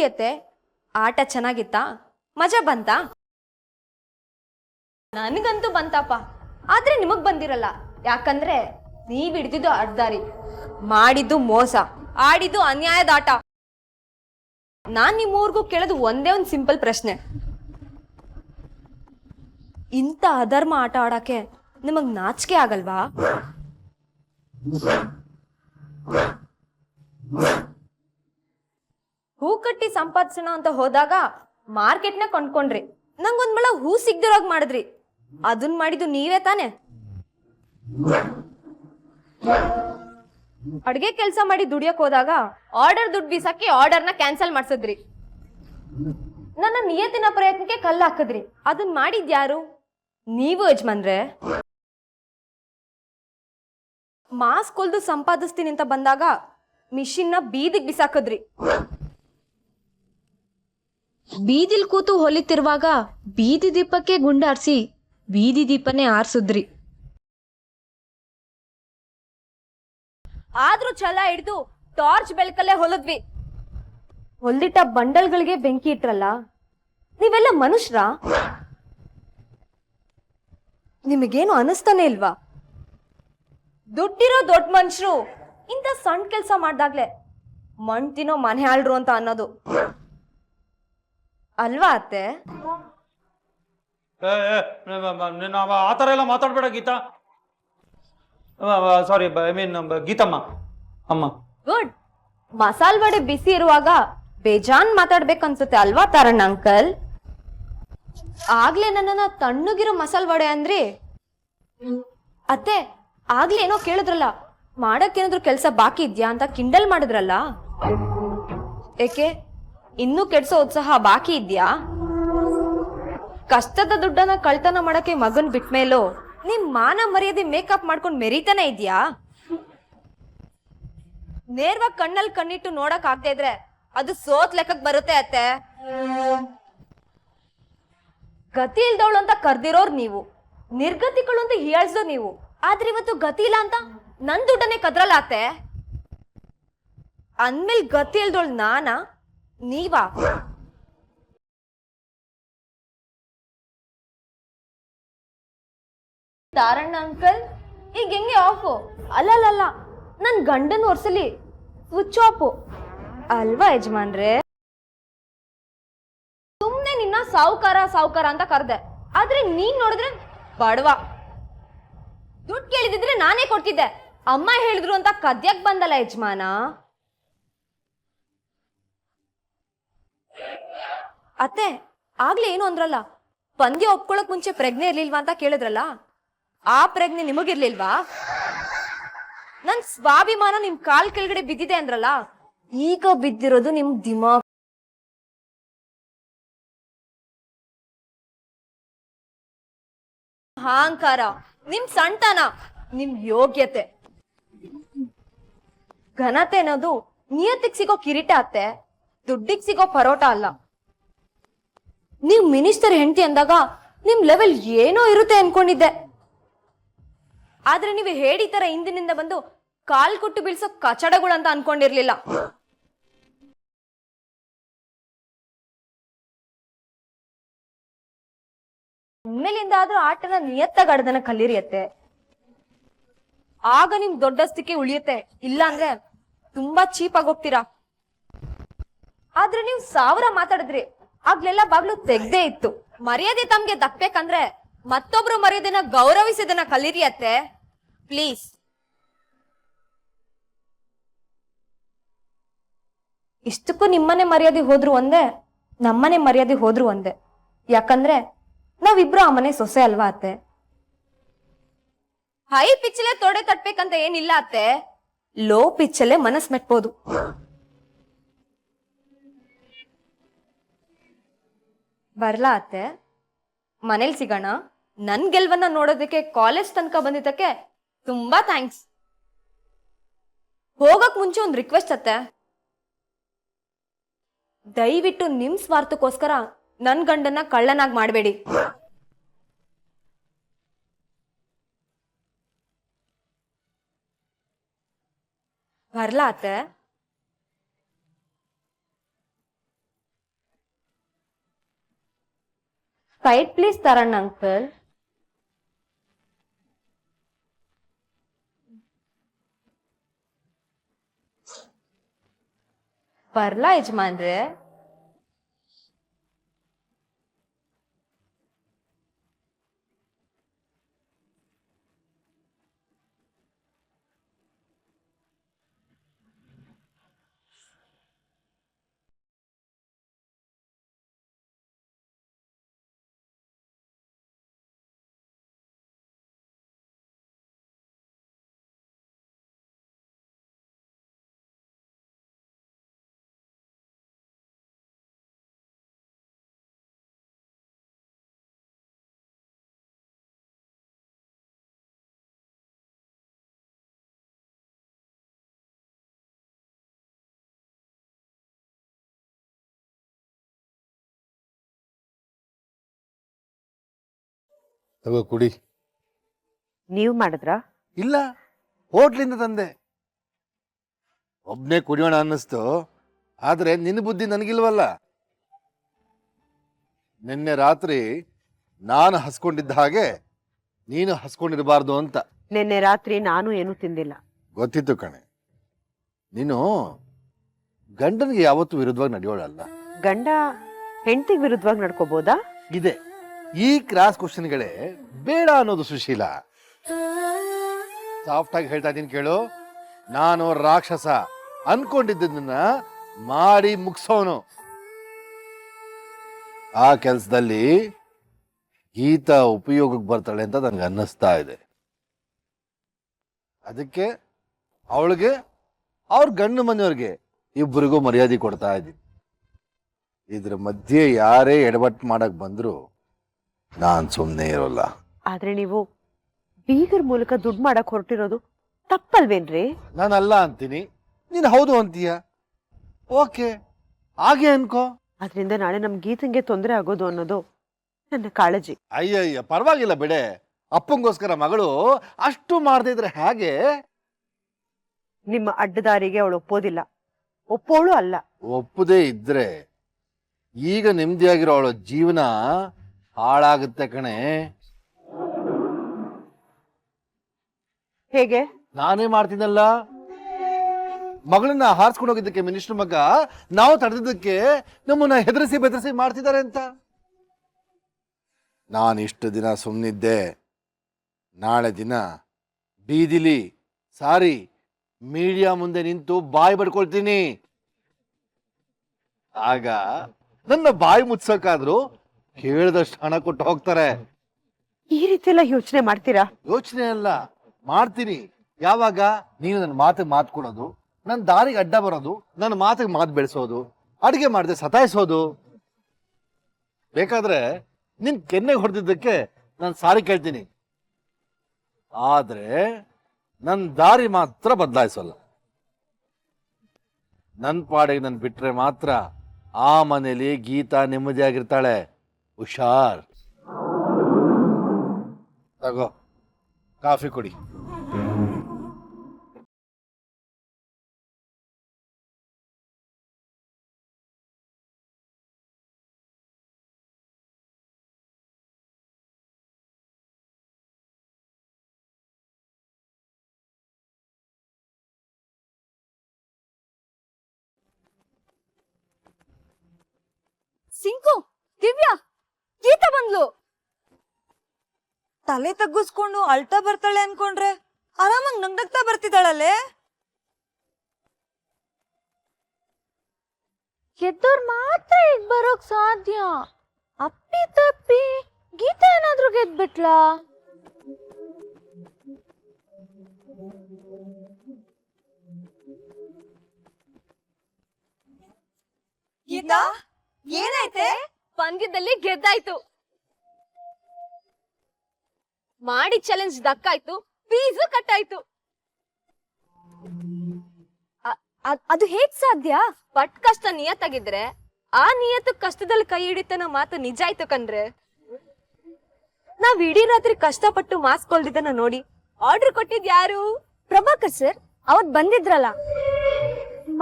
ಹೇಳಿ ಅತ್ತೆ, ಆಟ ಚೆನ್ನಾಗಿತ್ತಾ? ಮಜಾ ಬಂತಾ? ನನಗಂತೂ ಬಂತಪ್ಪ, ಆದ್ರೆ ನಿಮಗ್ ಬಂದಿರಲ್ಲ. ಯಾಕಂದ್ರೆ ನೀವ್ ಹಿಡ್ದಿದ್ದು ಅಡ್ದಾರಿ, ಮಾಡಿದ್ದು ಮೋಸ, ಆಡಿದ್ದು ಅನ್ಯಾಯದ ಆಟ. ನಾನ್ ನಿಮ್ಮೂರ್ಗೂ ಕೇಳೋದು ಒಂದೇ ಒಂದು ಸಿಂಪಲ್ ಪ್ರಶ್ನೆ. ಇಂಥ ಅಧರ್ಮ ಆಟ ಆಡಕ್ಕೆ ನಿಮಗ್ ನಾಚಿಕೆ ಆಗಲ್ವಾ? ಹೂ ಕಟ್ಟಿ ಸಂಪಾದಿಸೋಣ ಅಂತ ಹೋದಾಗ ಮಾರ್ಕೆಟ್ನ ಕೊಂಡ್ಕೊಂಡ್ರಿ, ನಂಗೊಂದ್ ಮಳ ಹೂ ಸಿಗ್ದಿರೋಗ್ ಮಾಡಿದ್ರಿ. ಅದನ್ ಮಾಡಿದ್ದು ನೀವೇ ತಾನೆ? ಅಡ್ಗೆ ಕೆಲಸ ಮಾಡಿ ದುಡಿಯಕ್ ಹೋದಾಗ ಆರ್ಡರ್ ದುಡ್ಡು ಬೀಸಕ್ಕೆ ಆರ್ಡರ್ನ ಕ್ಯಾನ್ಸಲ್ ಮಾಡ್ಸಿದ್ರಿ. ನನ್ನ ನಿಯತ್ತಿನ ಪ್ರಯತ್ನಕ್ಕೆ ಕಲ್ಲು ಹಾಕಿದ್ರಿ. ಅದನ್ ಮಾಡಿದ್ಯಾರು? ನೀವು ಯಜಮಾನ್ರೆ. ಮಾಸ್ಕ್ ಹೊಲ್ದು ಸಂಪಾದಿಸ್ತೀನಿ ಅಂತ ಬಂದಾಗ ಮಿಷಿನ್ನ ಬೀದಿಗೆ ಬಿಸಾಕದ್ರಿ. ಬೀದಿಲ್ ಕೂತು ಹೊಲಿತಿರುವಾಗ ಬೀದಿ ದೀಪಕ್ಕೆ ಗುಂಡಾರ್ಸಿ ಬೀದಿ ದೀಪನೇ ಆರ್ಸುದ್ರಿ. ಆದ್ರೂ ಛಲ ಹಿಡ್ದು ಟಾರ್ಚ್ ಬೆಳಕಲ್ಲೇ ಹೊಲದ್ವಿ. ಹೊಲ್ದಿಟ್ಟ ಬಂಡಲ್ಗಳಿಗೆ ಬೆಂಕಿ ಇಟ್ರಲ್ಲ, ನೀವೆಲ್ಲ ಮನುಷ್ಯರ? ನಿಮಗೇನು ಅನಿಸ್ತಾನೆ ಇಲ್ವಾ? ದುಡ್ಡಿರೋ ದೊಡ್ಡ ಮನುಷ್ಯರು ಇಂಥ ಸಣ್ಣ ಕೆಲಸ ಮಾಡ್ದಾಗ್ಲೆ ಮಣ್ ತಿನ್ನೋ ಮನೆ ಆಳ್ರು ಅಂತ ಅನ್ನೋದು ಅಲ್ವಾ ಅತ್ತೆ? ಆತರ ಎಲ್ಲ ಮಾತಾಡ್ಬೇಡ ಗೀತಾ. ಸಾರಿ, ಐ ಮೀನ್ ಗೀತಮ್ಮ ಅಮ್ಮ. ಗುಡ್. ಮಸಾಲ್ ವಡೆ ಬಿಸಿ ಇರುವಾಗ ಬೇಜಾನ್ ಮಾತಾಡ್ಬೇಕನ್ಸುತ್ತೆ ಅಲ್ವಾ ತಾರಣ್ಣ ಅಂಕಲ್? ಆಗ್ಲೇ ನನ್ನನ್ನ ತಣ್ಣಗಿರೋ ಮಸಾಲ್ ವಡೆ ಅಂದ್ರಿ. ಅತ್ತೆ, ಆಗ್ಲೇ ಏನೋ ಕೇಳಿದ್ರಲ್ಲ, ಮಾಡಕ್ಕೇನಾದ್ರೂ ಕೆಲ್ಸ ಬಾಕಿ ಇದ್ಯಾ ಅಂತ ಕಿಂಡಲ್ ಮಾಡಿದ್ರಲ್ಲ, ಏಕೆ ಇನ್ನೂ ಕೆಡ್ಸೋ ಉತ್ಸಾಹ ಬಾಕಿ ಇದ್ಯಾ? ಕಷ್ಟದ ದುಡ್ಡನ್ನ ಕಳ್ತನ ಮಾಡಕ್ಕೆ ಮಗನ್ ಬಿಟ್ಮೇಲೂ ನಿಮ್ ಮಾನ ಮರ್ಯಾದೆ ಮೇಕಪ್ ಮಾಡ್ಕೊಂಡ್ ಮೆರಿತಾನೆ ಇದ್ಯಾ? ನೇರವಾಗಿ ಕಣ್ಣಲ್ಲಿ ಕಣ್ಣಿಟ್ಟು ನೋಡಕ್ ಆಗದೆ ಇದ್ರೆ ಅದು ಸೋತ್ ಲೆಕ್ಕಕ್ ಬರುತ್ತೆ ಅತ್ತೆ. ಗತಿ ಇಲ್ದವಳು ಅಂತ ಕರ್ದಿರೋರ್ ನೀವು, ನಿರ್ಗತಿಗಳು ಅಂತ ಹೀಯಾಳ್ಸೋ ನೀವು. ಆದ್ರೆ ಇವತ್ತು ಗತಿ ಇಲ್ಲ ಅಂತ ನನ್ ದುಡ್ಡನ್ನೇ ಕದ್ರಲ್ಲ ಅತ್ತೆ. ಅಂದ್ಮೇಲ್ ಗತಿ ಇಲ್ದವಳು ನಾನಾ ನೀವಾ? ತಾರಣ್ಣ ಅಂಕಲ್ ಈಗ ಹೆಂಗೆ ಆಫು? ಅಲ್ಲಲ್ಲ, ನನ್ ಗಂಡನ್ ವರ್ಷಲಿ ಸ್ವಿಚ್ ಆಫು ಅಲ್ವಾ ಯಜಮಾನ್ರೆ? ಸುಮ್ನೆ ನಿನ್ನ ಸಾವುಕಾರ ಅಂತ ಕರ್ದೆ, ಆದ್ರೆ ನೀನ್ ನೋಡಿದ್ರೆ ಬಡವ. ದುಡ್ಡು ಕೇಳಿದಿದ್ರೆ ನಾನೇ ಕೊಡ್ತಿದ್ದೆ, ಅಮ್ಮ ಹೇಳಿದ್ರು ಅಂತ ಕದ್ಯಕ್ ಬಂದಲ್ಲ ಯಜಮಾನ. ಅತ್ತೆ, ಆಗ್ಲೇ ಏನು ಅಂದ್ರಲ್ಲ, ಪಂದ್ಯ ಒಪ್ಕೊಳಕ್ ಮುಂಚೆ ಪ್ರಜ್ಞೆ ಇರ್ಲಿಲ್ವಾ ಅಂತ ಕೇಳಿದ್ರಲ್ಲ, ಆ ಪ್ರಜ್ಞೆ ನಿಮಗಿರ್ಲಿಲ್ವಾ? ನನ್ ಸ್ವಾಭಿಮಾನ ನಿಮ್ ಕಾಲ್ ಕೆಳಗಡೆ ಬಿದ್ದಿದೆ ಅಂದ್ರಲ್ಲ, ಈಗ ಬಿದ್ದಿರೋದು ನಿಮ್ ದಿಮಾಗ್. ಅಹಂಕಾರ, ನಿಮ್ ಸಣ್ತನ, ನಿಮ್ ಯೋಗ್ಯತೆ, ಘನತೆ ಅನ್ನೋದು ನಿಯತ್ತಿಗೆ ಸಿಗೋ ಕಿರೀಟ ಅತ್ತೆ, ದುಡ್ಡಿಗೆ ಸಿಗೋ ಪರೋಟ ಅಲ್ಲ. ನೀವ್ ಮಿನಿಸ್ಟರ್ ಹೆಂಡತಿ ಅಂದಾಗ ನಿಮ್ ಲೆವೆಲ್ ಏನೋ ಇರುತ್ತೆ ಅನ್ಕೊಂಡಿದ್ದೆ, ಆದ್ರೆ ನೀವು ಹೇಳಿ ತರ ಹಿಂದಿನಿಂದ ಬಂದು ಕಾಲ್ ಕೊಟ್ಟು ಬೀಳ್ಸೋ ಕಚಡಗಳು ಅಂತ ಅನ್ಕೊಂಡಿರ್ಲಿಲ್ಲ. ಇನ್ಮೇಲಿಂದ ಆದ್ರೂ ಆಟನ ನಿಯತ್ತಾಗಡದನ್ನ ಕಲೀರಿಯತ್ತೆ, ಆಗ ನಿಮ್ ದೊಡ್ಡಸ್ತಿಕೆ ಉಳಿಯುತ್ತೆ. ಇಲ್ಲ ಅಂದ್ರೆ ತುಂಬಾ ಚೀಪ್ ಆಗಿ ಹೋಗ್ತೀರಾ. ಆದ್ರೆ ನೀವು 1000 ಮಾತಾಡಿದ್ರಿ, ಆಗ್ಲೆಲ್ಲ ಬಾಗ್ಲು ತೆಗ್ದೇ ಇತ್ತು. ಮರ್ಯಾದೆ ತಮ್ಗೆ ದಕ್ಬೇಕಂದ್ರೆ ಮತ್ತೊಬ್ರು ಮರ್ಯಾದೆನ ಗೌರವಿಸೋದನ್ನ ಕಲೀರಿಯತ್ತೆ ಪ್ಲೀಸ್. ಇಷ್ಟಕ್ಕೂ ನಿಮ್ಮನೆ ಮರ್ಯಾದೆ ಹೋದ್ರು ಒಂದೇ, ನಮ್ಮನೆ ಮರ್ಯಾದೆ ಹೋದ್ರು ಒಂದೇ. ಯಾಕಂದ್ರೆ ನಾವಿಬ್ರು ಆ ಮನೆ ಸೊಸೆ ಅಲ್ವಾ ಅತ್ತೆ? ಹೈ ಪಿಚ್ಚಲ್ಲೇ ತೊಡೆ ತಟ್ಬೇಕಂತ ಏನಿಲ್ಲ ಅತ್ತೆ, ಲೋ ಪಿಚ್ಚಲ್ಲೇ ಮನಸ್ ಮೆಟ್ಬೋದು. ಬರ್ಲಾ ಅತ್ತೆ? ಮನೇಲಿ ಸಿಗೋಣ. ನನ್ ಗೆಲ್ವನ್ನ ನೋಡೋದಕ್ಕೆ ಕಾಲೇಜ್ ತನಕ ಬಂದಿದ್ದಕ್ಕೆ ತುಂಬಾ ಥ್ಯಾಂಕ್ಸ್. ಹೋಗಕ್ ಮುಂಚೆ ಒಂದು ರಿಕ್ವೆಸ್ಟ್ ಅತ್ತೆ, ದಯವಿಟ್ಟು ನಿಮ್ ಸ್ವಾರ್ಥಕ್ಕೋಸ್ಕರ ನನ್ ಗಂಡನ್ನ ಕಳ್ಳನಾಗ್ ಮಾಡಬೇಡಿ. ಬರ್ಲಾ ಅತ್ತೆ? ಸ್ಪೈಟ್ ಪ್ಲೀಸ್ ತರಣ್ಣ ಅಂಕಲ್. ಬರ್ಲಾ ಯಜಮಾನ್ರೆ? ತಗೋ ಕುಡಿ. ನೀವು ಮಾಡಿದ್ರಾ? ಇಲ್ಲ, ಹೋಟ್ಲಿಂದ ತಂದೆ. ಒಬ್ನೇ ಕುಡಿಯೋಣ ಅನ್ನಿಸ್ತು, ಆದ್ರೆ ನಿನ್ನ ಬುದ್ಧಿ ನನಗಿಲ್ವಲ್ಲ. ನಿನ್ನೆ ರಾತ್ರಿ ನಾನು ಹಸ್ಕೊಂಡಿದ್ದ ಹಾಗೆ ನೀನು ಹಸ್ಕೊಂಡಿರಬಾರ್ದು ಅಂತ. ನಿನ್ನೆ ರಾತ್ರಿ ನಾನು ಏನೂ ತಿಂದಿಲ್ಲ. ಗೊತ್ತಿತ್ತು ಕಣೆ, ನೀನು ಗಂಡನಿಗೆ ಯಾವತ್ತೂ ವಿರುದ್ಧವಾಗಿ ನಡೆಯೋಳಲ್ಲ. ಗಂಡ ಹೆಂಡತಿಗೆ ವಿರುದ್ಧವಾಗಿ ನಡ್ಕೋಬೋದಾ? ಇದೆ, ಈ ಕ್ರಾಸ್ ಕ್ವಶನ್ಗಳೇ ಬೇಡ ಅನ್ನೋದು ಸುಶೀಲ. ಸಾಫ್ಟ್ ಆಗಿ ಹೇಳ್ತಾ ಇದ್ದೀನಿ ಕೇಳು. ನಾನು ರಾಕ್ಷಸ ಅನ್ಕೊಂಡಿದ್ದನ್ನ ಮಾಡಿ ಮುಗಿಸೋನು. ಆ ಕೆಲ್ಸದಲ್ಲಿ ಗೀತಾ ಉಪಯೋಗಕ್ಕೆ ಬರ್ತಾಳೆ ಅಂತ ನನ್ಗೆ ಅನ್ನಿಸ್ತಾ ಇದೆ. ಅದಕ್ಕೆ ಅವಳಿಗೆ ಅವ್ರ ಗಂಡು ಮನೆಯವ್ರಿಗೆ ಇಬ್ಬರಿಗೂ ಮರ್ಯಾದೆ ಕೊಡ್ತಾ ಇದ್ದೀನಿ. ಇದ್ರ ಮಧ್ಯೆ ಯಾರೇ ಎಡವಟ್ಟು ಮಾಡಕ್ ಬಂದ್ರು ನಾನ್ ಸುಮ್ಮನೆ ಇರೋಲ್ಲ. ಆದ್ರೆ ನೀವು ಬೀಗರ ಮೂಲಕ ದುಡ್ಡು ಮಾಡಕ್ ಹೊರಟಿರೋದು ತಪ್ಪಲ್ವೇನ್ರಿ? ನಾನಲ್ಲ ಅಂತೀನಿ, ನೀನು ಹೌದು ಅಂತೀಯ. ಓಕೆ, ಹಾಗೆ ಅನ್ಕೋ. ಅದರಿಂದ ನಾಳೆ ನಮ್ ಗೀತಂಗೆ ತೊಂದರೆ ಆಗೋದು ಅನ್ನೋದು ನನ್ನ ಕಾಳಜಿ. ಅಯ್ಯಯ್ಯ, ಪರವಾಗಿಲ್ಲ ಬಿಡೆ. ಅಪ್ಪಂಗೋಸ್ಕರ ಮಗಳು ಅಷ್ಟು ಮಾಡದೇ ಇದ್ರೆ ಹೇಗೆ? ನಿಮ್ಮ ಅಡ್ಡದಾರಿಗೆ ಅವಳು ಒಪ್ಪೋದಿಲ್ಲ, ಒಪ್ಪೋಳು ಅಲ್ಲ. ಒಪ್ಪದೇ ಇದ್ರೆ ಈಗ ನೆಮ್ಮದಿಯಾಗಿರೋ ಅವಳ ಜೀವನ ಹಾಳಾಗುತ್ತೆ ಕಣೆ. ಹೇಗೆ? ನಾನೇ ಮಾಡ್ತೀನಲ್ಲ. ಮಗಳನ್ನ ಹಾರಿಸ್ಕೊಂಡು ಹೋಗಿದ್ದಕ್ಕೆ ಮಿನಿಸ್ಟರ್ ಮಗ ನಾವು ತಡೆದಿದ್ದಕ್ಕೆ ನಮ್ಮನ್ನ ಹೆದರಿಸಿ ಬೆದರಿಸಿ ಮಾಡ್ತಿದ್ದಾರೆ ಅಂತ. ನಾನು ಇಷ್ಟು ದಿನ ಸುಮ್ಮನಿದ್ದೆ. ನಾಳೆ ದಿನ ಬೀದಿಲಿ ಸಾರಿ ಮೀಡಿಯಾ ಮುಂದೆ ನಿಂತು ಬಾಯಿ ಬಡ್ಕೊಳ್ತೀನಿ. ಆಗ ನನ್ನ ಬಾಯಿ ಮುಚ್ಚೋಕಾದ್ರು ಕೇಳಿದಷ್ಟು ಹಣ ಕೊಟ್ಟು ಹೋಗ್ತಾರೆ. ಈ ರೀತಿ ಎಲ್ಲ ಯೋಚನೆ ಮಾಡ್ತೀರಾ? ಯೋಚನೆ ಅಲ್ಲ, ಮಾಡ್ತೀನಿ. ಯಾವಾಗ? ನೀನು ನನ್ನ ಮಾತಿಗೆ ಮಾತು ಕೊಡೋದು, ನನ್ನ ದಾರಿಗೆ ಅಡ್ಡ ಬರೋದು, ನನ್ನ ಮಾತಿಗೆ ಮಾತು ಬೆಳೆಸೋದು, ಅಡಿಗೆ ಮಾಡದೆ ಸತಾಯಿಸೋದು. ಬೇಕಾದ್ರೆ ನಿನ್ ಕೆನ್ನೆಗೆ ಹೊಡೆದಿದ್ದಕ್ಕೆ ನಾನು ಸಾರಿ ಕೇಳ್ತೀನಿ. ಆದ್ರೆ ನನ್ನ ದಾರಿ ಮಾತ್ರ ಬದಲಾಯಿಸೋಲ್ಲ. ನನ್ನ ಪಾಡಿಗೆ ನನ್ ಬಿಟ್ರೆ ಮಾತ್ರ ಆ ಮನೇಲಿ ಗೀತಾ ನೆಮ್ಮದಿಯಾಗಿರ್ತಾಳೆ. ಹುಷಾರ್. ತಗೋ, ಕಾಫಿ ಕುಡಿ. ಸಿಂಕು, ದಿವ್ಯಾ, ಗೀತಾ ಬಂದ್ಲು. ತಲೆ ತಗ್ಗಿಸ್ಕೊಂಡು ಅಳ್ತಾ ಬರ್ತಾಳೆ ಅನ್ಕೊಂಡ್ರೆ ಆರಾಮಾಗಿ ನಗ್ನಗ್ತಾ ಬರ್ತಿದ್ದಾಳಲ್ಲೇ. ಗೆದ್ದೋರ್ ಮಾತ್ರ ಈಗ ಬರೋಕ್ ಸಾಧ್ಯ. ಅಪ್ಪಿ ತಪ್ಪಿ ಗೀತಾ ಏನಾದ್ರೂ ಗೆದ್ಬಿಟ್ಲಾ? ಗೀತಾ, ಏನಾಯ್ತೆ? ಪಂದ್ಯದಲ್ಲಿ ಗೆದ್ದಾಯ್ತು. ಮಾಡಿ ಚಾಲೆಂಜ್ ದಕ್ಕಾಯ್ತು, ಫೀಸು ಕಟ್ಟಾಯ್ತು. ಅದು ಹೇಗ್ ಸಾಧ್ಯ? ಪಟ್ ಕಷ್ಟ ನಿಯತ್ತಾಗಿದ್ರೆ ಆ ನಿಯತ್ತು ಕಷ್ಟದಲ್ಲಿ ಕೈ ಹಿಡಿತನ ಮಾತು ನಿಜ ಆಯ್ತು ಕಣ್ರೆ. ನಾವ್ ಇಡೀ ರಾತ್ರಿ ಕಷ್ಟಪಟ್ಟು ಮಾಸ್ಕ್ ಕೊಲ್ದಿದ್ದನ್ನ ನೋಡಿ ಆರ್ಡರ್ ಕೊಟ್ಟಿದ್ ಯಾರು? ಪ್ರಭಾಕರ್ ಸರ್. ಅವತ್ ಬಂದಿದ್ರಲ್ಲ,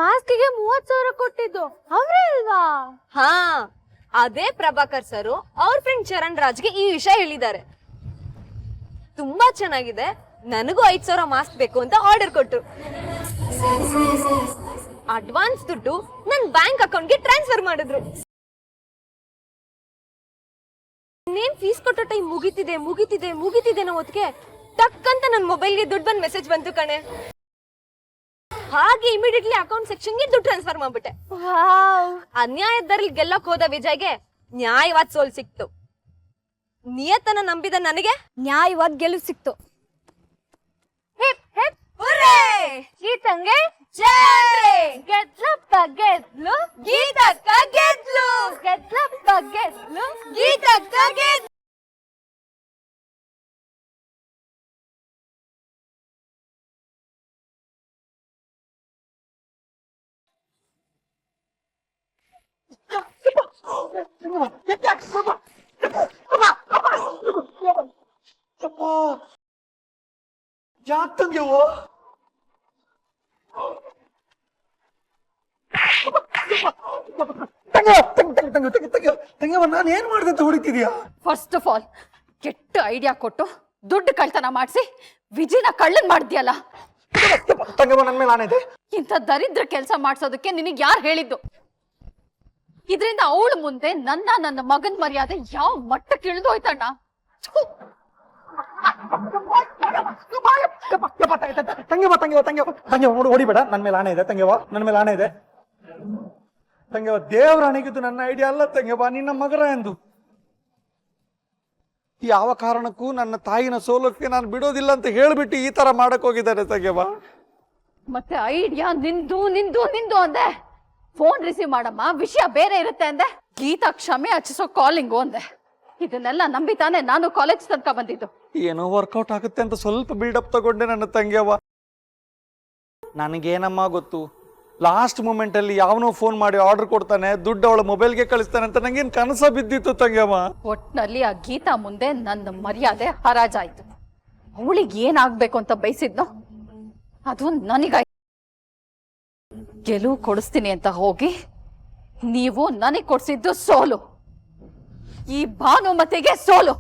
ಮಾಸ್ಕ್ಗೆ 30,000 ಕೊಟ್ಟಿದ್ದು ಅವ್ರೇ ಅಲ್ವಾ? ಹಾ, ಅದೇ ಪ್ರಭಾಕರ್ ಸರ್ ಅವ್ರ ಫ್ರೆಂಡ್ ಚರಣ್ ರಾಜ್ಗೆ ಈ ವಿಷಯ ಹೇಳಿದ್ದಾರೆ. ತುಂಬಾ ಚೆನ್ನಾಗಿದೆ, ನನಗೂ 5,000 ಮಾಸ್ಕ್ ಬೇಕು ಅಂತ ಆರ್ಡರ್ ಕೊಟ್ರು. ಅಡ್ವಾನ್ಸ್ ದುಡ್ಡು ನನ್ ಬ್ಯಾಂಕ್ ಅಕೌಂಟ್ಗೆ ಟ್ರಾನ್ಸ್ಫರ್ ಮಾಡಿದ್ರು. ಇನ್ನೇನ್ ಫೀಸ್ ಕೊಟ್ಟೋ ಟೈಮ್ ಮುಗಿತಿದೆ ಅನ್ನೋ ಹೊತ್ತಿಗೆ ಟಕ್ ಅಂತ ನನ್ ಮೊಬೈಲ್ಗೆ ದುಡ್ಡು ಬಂದ್ ಮೆಸೇಜ್ ಬಂತು ಕಣೆ. ಹಾಗೆ ಇಮಿಡಿಯೇಟ್ಲಿ ಅಕೌಂಟ್ ಸೆಕ್ಷನ್ಗೆ ದುಡ್ಡು ಟ್ರಾನ್ಸ್ಫರ್ ಮಾಡ್ಬಿಟ್ಟೆ. ಅನ್ಯಾಯದಲ್ಲಿ ಗೆಲ್ಲಕ್ ಹೋದ ವಿಜಯ್ಗೆ ನ್ಯಾಯವಾದ ಸೋಲ್ ಸಿಕ್ತು. ನಿಯತ್ತನ ನಂಬಿದ ನನಗೆ ನ್ಯಾಯವಾದ ಗೆಲುವು ಸಿಕ್ತು. Hip hip hurray! ಗೀತಂಗೆ ಜೈ! ಗೆದ್ಲಪ್ಪ ಗೆದ್ಲು, ಗೀತಕ್ಕ ಗೆದ್ಲು, ಗೆದ್ಲಪ್ಪ ಗೆದ್ಲು, ಗೀತಕ್ಕ ಗೆದ್ಲು. ಯಾಕೆ ತಂಗ್ಯವ? ತಂಗ್ಯವ, ನಾನು ಏನ್ ಮಾಡ್ದೆ ಅಂತ ಹೊಡಿತಿದ್ಯಾ? ಫಸ್ಟ್ ಆಫ್ ಆಲ್ ಕೆಟ್ಟ ಐಡಿಯಾ ಕೊಟ್ಟು ದುಡ್ಡು ಕಳ್ತನ ಮಾಡಿಸಿ ವಿಜಿನ ಕಳ್ಳನ್ ಮಾಡ್ದ್ಯಲ್ಲ. ತಂಗ್ಯವ, ನನ್ ಮೇಲೆ ಆನೆ ಇದೆ. ಇಂಥ ದರಿದ್ರ ಕೆಲಸ ಮಾಡ್ಸೋದಕ್ಕೆ ನಿನಗೆ ಯಾರು ಹೇಳಿದ್ದು? ಇದರಿಂದ ಅವಳ ಮುಂದೆ ನನ್ನ ಮಗನ್ ಮರ್ಯಾದೆ ಯಾವ ಮಟ್ಟಕ್ಕೆ ಇಳಿದೋಯ್ತಣ್ಣ. ತಂಗ್ಯವ ಹೊಡಿಬೇಡ, ನನ್ ಮೇಲೆ ಆನೆ ಇದೆ. ತಂಗ್ಯವ, ನನ್ ಮೇಲೆ ಆನೆ ಇದೆ. ತಂಗ್ಯವ, ದೇವ್ರ ಆಣೆಗಿದ್ದು ನನ್ನ ಐಡಿಯಾ ಅಲ್ಲ ತಂಗ್ಯವ, ನಿನ್ನ ಮಗರ ಎಂದು. ಯಾವ ಕಾರಣಕ್ಕೂ ನನ್ನ ತಾಯಿನ ಸೋಲಕ್ಕೆ ನಾನು ಬಿಡೋದಿಲ್ಲ ಅಂತ ಹೇಳ್ಬಿಟ್ಟು ಈ ತರ ಮಾಡಕ್ ಹೋಗಿದ್ದಾರೆ ತಂಗ್ಯವ. ಮತ್ತೆ ಐಡಿಯಾ ನಿಂದು ಅಂದೆ. ಫೋನ್ ರಿಸೀವ್ ಮಾಡಮ್ಮ, ವಿಷಯ ಬೇರೆ ಇರುತ್ತೆ ಅಂದೆ. ಗೀತಾ ಕ್ಷಮೆ ಹಚ್ಚಿಸೋ ಕಾಲಿಂಗು ಅಂದೆ. ಇದನ್ನೆಲ್ಲ ನಂಬಿತಾನೆ ನಾನು ಕಾಲೇಜ್ ತನಕ ಬಂದಿದ್ದು. ಏನೋ ವರ್ಕೌಟ್ ಆಗುತ್ತೆ ಅಂತ ಸ್ವಲ್ಪ ಬಿಲ್ಡಪ್ ತಗೊಂಡೆ ನನ್ನ ತಂಗ್ಯವ. ನನಗೇನಮ್ಮ ಗೊತ್ತು, ಲಾಸ್ಟ್ ಮೂಮೆಂಟ್ ಅಲ್ಲಿ ಯಾವನೋ ಫೋನ್ ಮಾಡಿ ಆರ್ಡರ್ ಕೊಡ್ತಾನೆ, ದುಡ್ಡು ಅವಳ ಮೊಬೈಲ್ಗೆ ಕಳಿಸ್ತಾನೆ ಅಂತ ನಂಗೇನ್ ಕನಸ ಬಿದ್ದಿತ್ತು ತಂಗ್ಯವ. ಒಟ್ನಲ್ಲಿ ಆ ಗೀತಾ ಮುಂದೆ ನನ್ನ ಮರ್ಯಾದೆ ಹರಾಜಾಯ್ತು. ಅವಳಿಗೆ ಏನಾಗ್ಬೇಕು ಅಂತ ಬಯಸಿದ್ನೋ ಅದು ನನಗಾಯ್ತು. ಗೆಲುವು ಕೊಡಿಸ್ತೀನಿ ಅಂತ ಹೋಗಿ ನೀವು ನನಗೆ ಕೊಡ್ಸಿದ್ದು ಸೋಲು. ಈ ಭಾನುಮತಿಗೆ ಸೋಲು.